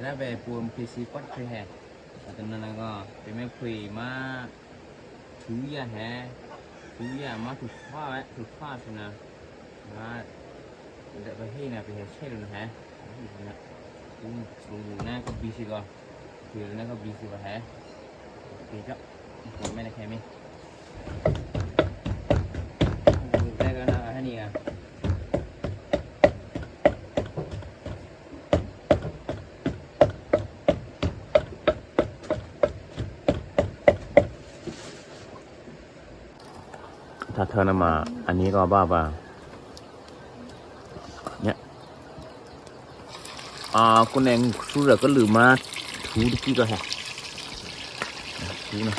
แล้วไปปูนพีซีปัดไปแห่ตอนนั้นก็ไปไม่คุยมาถือยาแห่ถือยามาถูกฟ้าไว้ถูกฟ้าใช่ไหมมาเดี๋ยวไปให้นะไปแห่ใช่หรือแห่ลุงนั่นก็บีซีก็คือนั่นก็บีซีก็แห่โอเคจ้ะผมไม่ได้แค่นี้ได้ก็น่าให้นี่อ่ะถ้าเธอนำมาอันนี้ก็บ้าป่ะเนี่ยคนเองสู้แล้วก็ลืมมาถูดิกี้ก็แฮะถูนะ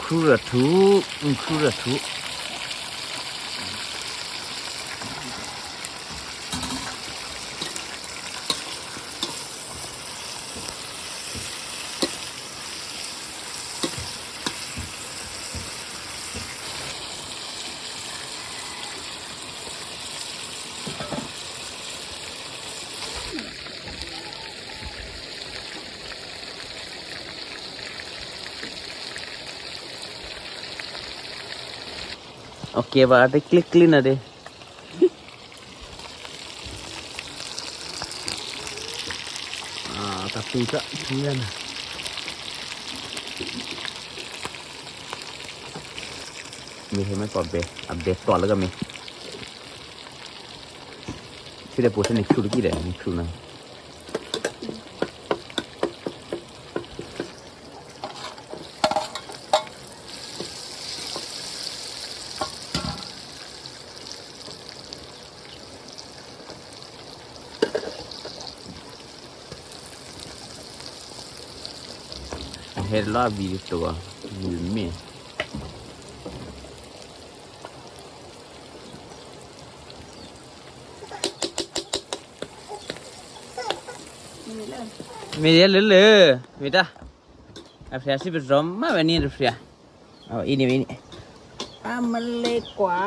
ครูระถูครูระถูโอเคบ้าได้คลิกลินอะไรtapi kak kemudianมีให้ไม่ก่อนเบอัปเดตต่อแล้วก็มีที่ได้พูดถึงครูกี่เดือนครูนะเฮล่าบีตัวยืนมีมีเยอะเลยมีด้าเอาเสียสิบรอมมาวันนี้ดูเสียเอาอินี่มันเล็กกว่า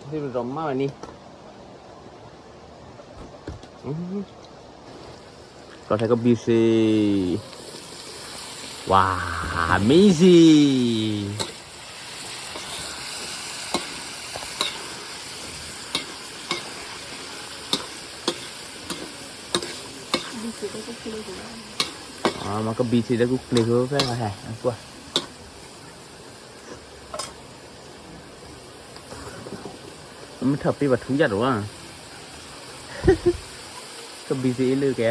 สิบรอมมาวันนี้ก็ใช้ก็บีซีว้า amazing maka BC dah aku klik ke apa heh akuมันถับไปแบบทุกอย่างหรอวะก็บีซีเลยแก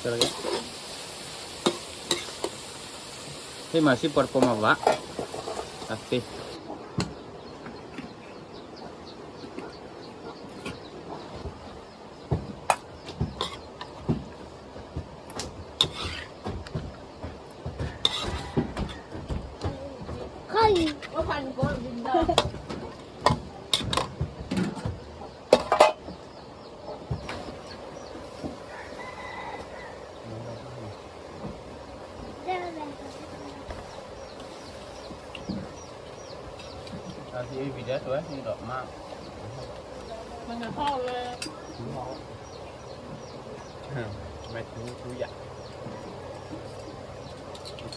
Terus ini masih performa pak tapi ที่วิดีโอตัวนี้ดอกมาก มันจะเข้าเลย ถูเขาไม่ถูอยาก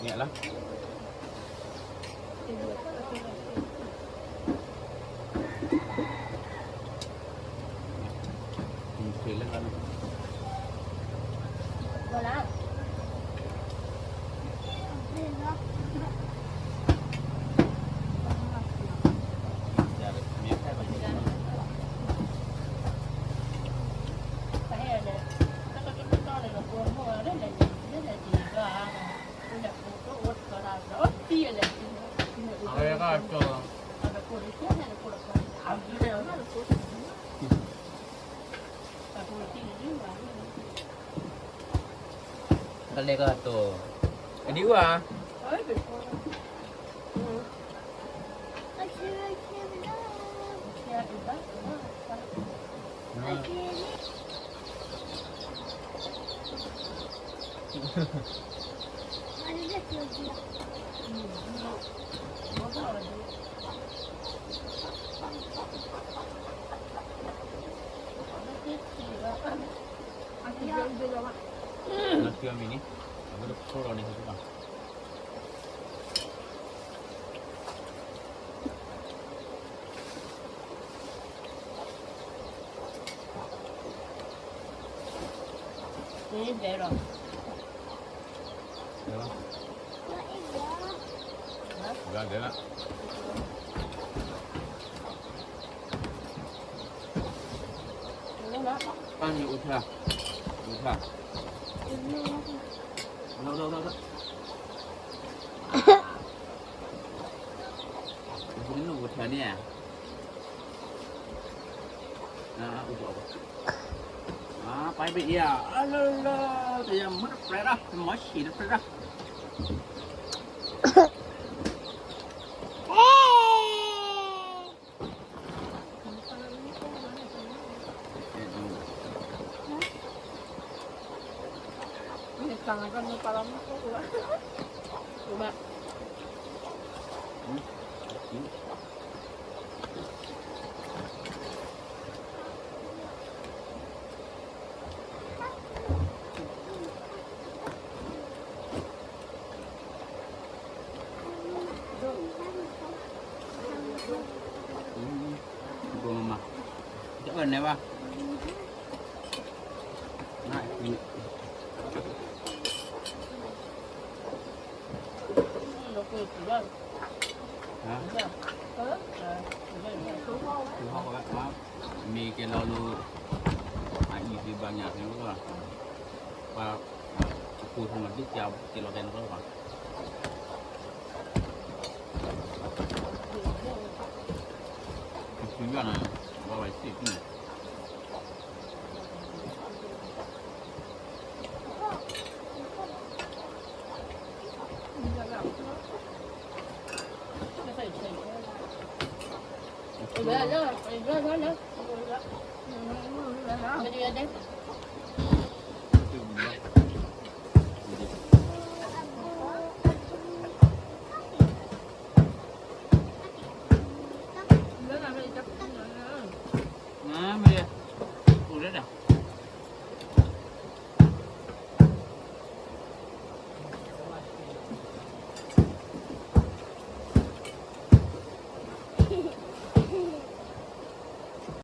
เนี่ยแล้วเปลี่ยนแล้วกัน มาแล้ว อย่าเลยมีแค่แบบนี้ ไปเลยถ้าก็จะต้องเลยเราควรพวกได้เลยได้เลยจริงก็อ่ะคุณอยากดูก็อดก็ได้แล้วตีเลย เอาเลยก็จบ เอาไปพูดเชื่อเนี่ยพูดไปเอาดีเลยนะเราพูดแต่พูดที่นี่ว่า ทะเลก็ตัวอันนี้ว่า เฮ้ยเป็นคนแค่ดูบ้าง nó chưa mình đi nó được số rồi này thôi các bạn Thế để rồi. được không rồi được ạ bao nhiêu út ra đâu đâu đâu đâu ini lu buat ini ya nah udah apa ini ya alah dia mana perah masih perah Tangan kan kepala mu kok coba. Coba. Của mama. Chỗ gần này ba. Này, mình Nó cười chỉ là hả? Tuh kok apa? Mikir lalu ini banyak nih kan. Pak aku sama dia jauh kilo dan berapa? Tujuan ah, bawa sih ini. Udah, udah, udah, udah, udah, udah, udah, udah, udah,